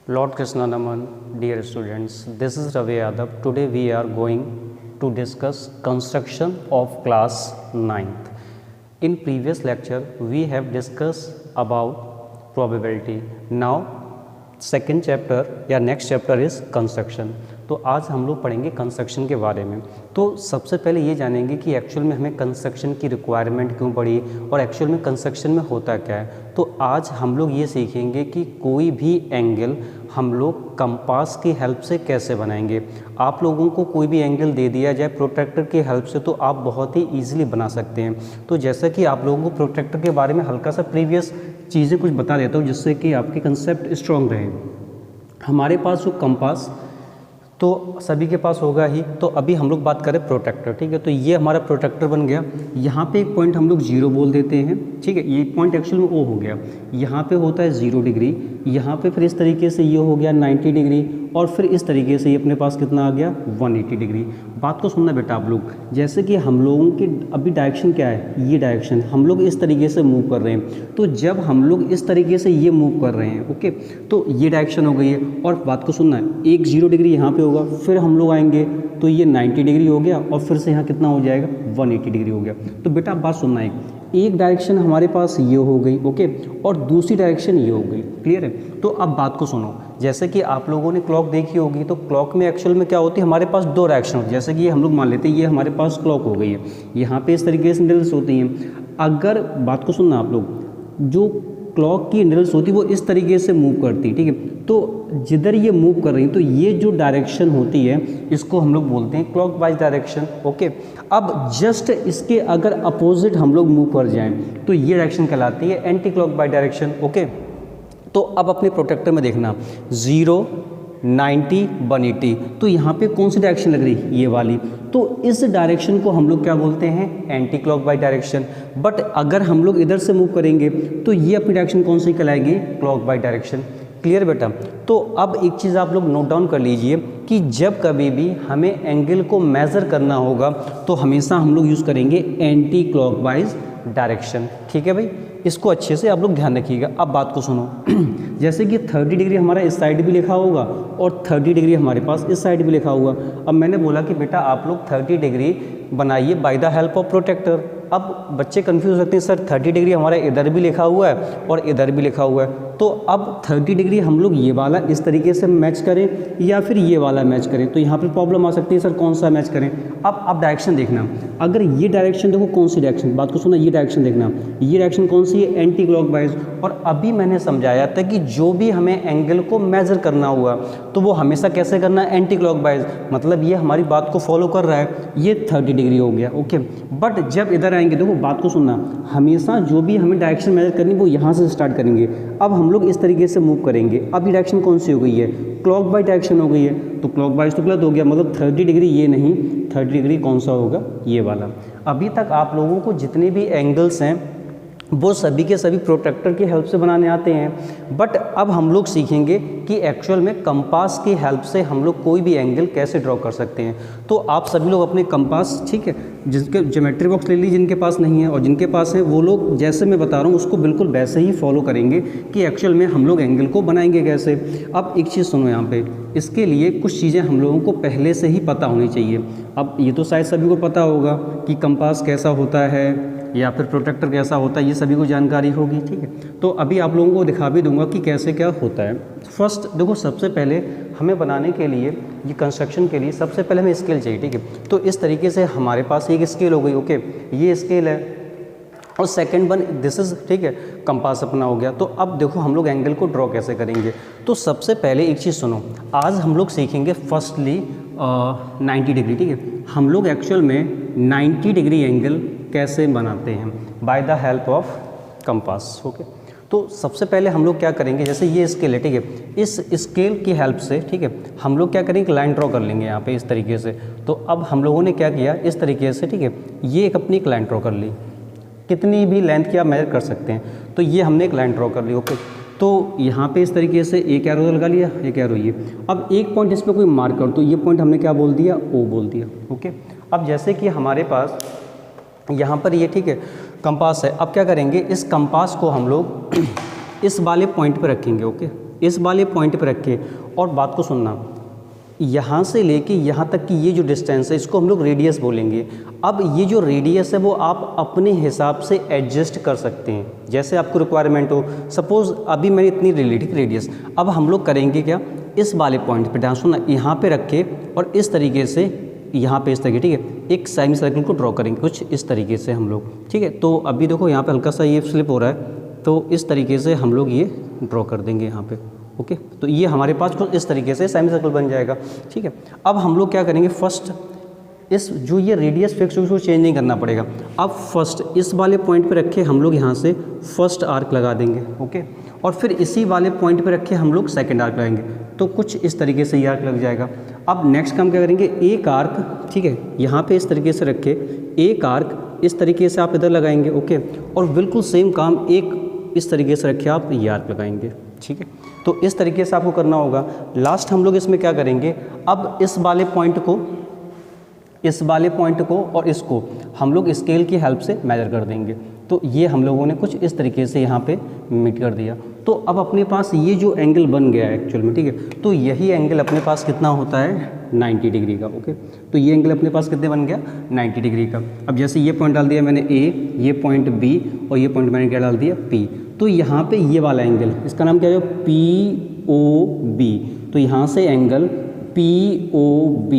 Lord Krishna Naman, dear students, this is Ravi Yadav. Today we are going to discuss construction of class 9th. In previous lecture we have discussed about probability. Now second chapter या next chapter is construction. तो आज हम लोग पढ़ेंगे construction के बारे में। तो सबसे पहले ये जानेंगे कि एक्चुअल में हमें कंस्ट्रक्शन की रिक्वायरमेंट क्यों पड़ी और एक्चुअल में कंस्ट्रक्शन में होता क्या है। तो आज हम लोग ये सीखेंगे कि कोई भी एंगल हम लोग कंपास की हेल्प से कैसे बनाएंगे। आप लोगों को कोई भी एंगल दे दिया जाए प्रोट्रैक्टर की हेल्प से तो आप बहुत ही ईजिली बना सकते हैं। तो जैसा कि आप लोगों को प्रोट्रैक्टर के बारे में हल्का सा प्रीवियस चीज़ें कुछ बता देता हूँ जिससे कि आपके कंसेप्ट स्ट्रॉन्ग रहे। हमारे पास जो कंपास तो सभी के पास होगा ही। तो अभी हम लोग बात करें प्रोट्रैक्टर, ठीक है। तो ये हमारा प्रोट्रैक्टर बन गया। यहाँ पे एक पॉइंट हम लोग 0 बोल देते हैं, ठीक है। ये पॉइंट एक्चुअल में O हो गया। यहाँ पे होता है 0 डिग्री, यहाँ पे फिर इस तरीके से ये हो गया 90 डिग्री और फिर इस तरीके से ये अपने पास कितना आ गया 180 डिग्री। बात को सुनना बेटा आप लोग, जैसे कि हम लोगों की अभी डायरेक्शन क्या है, ये डायरेक्शन हम लोग इस तरीके से मूव कर रहे हैं। तो जब हम लोग इस तरीके से ये मूव कर रहे हैं, ओके, तो ये डायरेक्शन हो गई है। और बात को सुनना है, एक 0 डिग्री यहाँ पे होगा, फिर हम लोग आएंगे तो ये 90 डिग्री हो गया और फिर से यहाँ कितना हो जाएगा 180 डिग्री हो गया। तो बेटा आप बात सुनना है, एक डायरेक्शन हमारे पास ये हो गई, ओके, और दूसरी डायरेक्शन ये हो गई। क्लियर है। तो अब बात को सुनो, जैसे कि आप लोगों ने क्लॉक देखी होगी तो क्लॉक में एक्चुअल में क्या होती है, हमारे पास 2 डायरेक्शन होती है। जैसे कि ये हम लोग मान लेते हैं ये हमारे पास क्लॉक हो गई है, यहाँ पे इस तरीके से निडल्स होती हैं। अगर बात को सुनना आप लोग, जो क्लॉक की निडल्स होती है वो इस तरीके से मूव करती है, ठीक है। तो जिधर ये मूव कर रही है तो ये जो डायरेक्शन होती है इसको हम लोग बोलते हैं क्लॉक वाइज डायरेक्शन, ओके। अब जस्ट इसके अगर अपोजिट हम लोग मूव कर जाएं तो ये डायरेक्शन कहलाती है anti clock wise direction, okay. तो अब अपने प्रोटेक्टर में देखना 0, 90, 180, तो यहाँ पे कौन सी डायरेक्शन लग रही है, ये वाली। तो इस डायरेक्शन को हम लोग क्या बोलते हैं, anti clock wise direction. But अगर हम लोग इधर से मूव करेंगे तो ये अपनी डायरेक्शन कौन सी कहलाएगी, क्लॉक वाइज डायरेक्शन। क्लियर बेटा। तो अब एक चीज़ आप लोग नोट डाउन कर लीजिए कि जब कभी भी हमें एंगल को मेज़र करना होगा तो हमेशा हम लोग यूज़ करेंगे एंटी क्लॉक वाइज डायरेक्शन, ठीक है भाई। इसको अच्छे से आप लोग ध्यान रखिएगा। अब बात को सुनो, जैसे कि 30 डिग्री हमारा इस साइड भी लिखा होगा और 30 डिग्री हमारे पास इस साइड भी लिखा होगा। अब मैंने बोला कि बेटा आप लोग 30 डिग्री बनाइए by the help of protractor. अब बच्चे कंफ्यूज होते हैं, सर 30 डिग्री हमारा इधर भी लिखा हुआ है और इधर भी लिखा हुआ है। तो अब 30 डिग्री हम लोग ये वाला इस तरीके से मैच करें या फिर ये वाला मैच करें, तो यहाँ पर प्रॉब्लम आ सकती है, सर कौन सा मैच करें। अब आप डायरेक्शन देखना, अगर ये डायरेक्शन देखो कौन सी डायरेक्शन, बात को सुना, ये डायरेक्शन देखना, ये डायरेक्शन कौन सी है, एंटी क्लॉकवाइज। और अभी मैंने समझाया था कि जो भी हमें एंगल को मेजर करना हुआ तो वो हमेशा कैसे करना है, एंटी क्लॉकवाइज। मतलब ये हमारी बात को फॉलो कर रहा है, ये 30 डिग्री हो गया, ओके। बट जब इधर आएंगे, देखो बात को सुनना, हमेशा जो भी हमें डायरेक्शन मेजर करनी वो यहाँ से स्टार्ट करेंगे। अब हम लोग इस तरीके से मूव करेंगे। अब ये डायरेक्शन कौन सी हो गई है, क्लॉक वाइज डायरेक्शन हो गई है। तो क्लॉक वाइज तो गलत हो गया, मतलब 30 डिग्री ये नहीं, 30 डिग्री कौन सा होगा, ये वाला। अभी तक आप लोगों को जितने भी एंगल्स हैं वो सभी के सभी प्रोट्रैक्टर की हेल्प से बनाने आते हैं। बट अब हम लोग सीखेंगे कि एक्चुअल में कंपास की हेल्प से हम लोग कोई भी एंगल कैसे ड्रॉ कर सकते हैं। तो आप सभी लोग अपने कंपास, ठीक है, जिसके ज्योमेट्री बॉक्स ले लीजिए, जिनके पास नहीं है, और जिनके पास है वो लोग जैसे मैं बता रहा हूँ उसको बिल्कुल वैसे ही फॉलो करेंगे कि एक्चुअल में हम लोग एंगल को बनाएंगे कैसे। अब एक चीज़ सुनो यहाँ पे, इसके लिए कुछ चीज़ें हम लोगों को पहले से ही पता होनी चाहिए। अब ये तो शायद सभी को पता होगा कि कंपास कैसा होता है या फिर प्रोट्रैक्टर कैसा होता है, ये सभी को जानकारी होगी, ठीक है। तो अभी आप लोगों को दिखा भी दूंगा कि कैसे क्या होता है। फर्स्ट देखो, सबसे पहले हमें बनाने के लिए, ये कंस्ट्रक्शन के लिए सबसे पहले हमें स्केल चाहिए, ठीक है। तो इस तरीके से हमारे पास एक स्केल हो गई, ओके, ये स्केल है। और सेकंड वन दिस इज़, ठीक है, कंपास अपना हो गया। तो अब देखो हम लोग एंगल को ड्रॉ कैसे करेंगे। तो सबसे पहले एक चीज़ सुनो, आज हम लोग सीखेंगे फर्स्टली 90 डिग्री, ठीक है। हम लोग एक्चुअल में 90 डिग्री एंगल कैसे बनाते हैं, bye the help of compass, okay. तो सबसे पहले हम लोग क्या करेंगे, जैसे ये स्केल है, ठीक है, इस स्केल की हेल्प से, ठीक है, हम लोग क्या करेंगे, लाइन ड्रॉ कर लेंगे यहाँ पे इस तरीके से। तो अब हम लोगों ने क्या किया, इस तरीके से, ठीक है, ये एक अपनी एक लाइन ड्रॉ कर ली, कितनी भी लेंथ की आप मेजर कर सकते हैं। तो ये हमने एक लाइन ड्रॉ कर ली, ओके। तो यहाँ पे इस तरीके से एक एरो लगा लिया, एक एरो ये। अब एक पॉइंट इस पर कोई मार्क कर, तो ये पॉइंट हमने क्या बोल दिया, ओ बोल दिया, ओके। अब जैसे कि हमारे पास यहाँ पर ये, ठीक है, कंपास है। अब क्या करेंगे, इस कंपास को हम लोग इस वाले पॉइंट पे रखेंगे, ओके। इस वाले पॉइंट पे रखे, और बात को सुनना, यहाँ से लेके यहाँ तक की ये जो डिस्टेंस है इसको हम लोग रेडियस बोलेंगे। अब ये जो रेडियस है वो आप अपने हिसाब से एडजस्ट कर सकते हैं, जैसे आपको रिक्वायरमेंट हो। सपोज़ अभी मैंने इतनी रिलेटिव रेडियस, अब हम लोग करेंगे क्या, इस वाले पॉइंट पे ध्यान सुनना, यहाँ पे रखे और इस तरीके से यहाँ पे इस तरीके, ठीक है, एक सेमी सर्कल को ड्रॉ करेंगे कुछ इस तरीके से हम लोग, ठीक है। तो अभी देखो यहाँ पे हल्का सा ये स्लिप हो रहा है, तो इस तरीके से हम लोग ये ड्रॉ कर देंगे यहाँ पे, ओके। तो ये हमारे पास कुछ इस तरीके से सेमी सर्कल बन जाएगा, ठीक है। अब हम लोग क्या करेंगे, फर्स्ट इस जो ये रेडियस फिक्स है उसको चेंज नहीं करना पड़ेगा। अब फर्स्ट इस वाले पॉइंट पे रखे हम लोग यहाँ से फर्स्ट आर्क लगा देंगे, ओके, और फिर इसी वाले पॉइंट पे रखे हम लोग सेकंड आर्क लगाएंगे, तो कुछ इस तरीके से ये आर्क लग जाएगा। अब नेक्स्ट काम क्या करेंगे, एक आर्क, ठीक है, यहाँ पे इस तरीके से रखे, एक आर्क इस तरीके से आप इधर लगाएंगे, ओके, और बिल्कुल सेम काम एक इस तरीके से रखे आप ये आर्क लगाएंगे, ठीक है। तो इस तरीके से आपको करना होगा। लास्ट हम लोग इसमें क्या करेंगे, अब इस वाले पॉइंट को और इसको हम लोग स्केल की हेल्प से मेजर कर देंगे। तो ये हम लोगों ने कुछ इस तरीके से यहाँ पे मीट कर दिया। तो अब अपने पास ये जो एंगल बन गया है एक्चुअल में, ठीक है, तो यही एंगल अपने पास कितना होता है, 90 डिग्री का, ओके। तो ये एंगल अपने पास कितने बन गया, 90 डिग्री का। अब जैसे ये पॉइंट डाल दिया मैंने ए, ये पॉइंट बी, और ये पॉइंट मैंने क्या डाल दिया, पी। तो यहाँ पे ये वाला एंगल, इसका नाम क्या है, POB। तो यहाँ से एंगल POB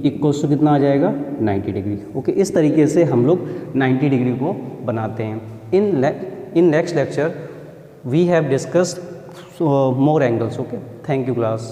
इक्वल्स टू कितना आ जाएगा, 90 डिग्री, ओके। इस तरीके से हम लोग 90 डिग्री को बनाते हैं। In next lecture we have discussed more angles, okay. Thank you class.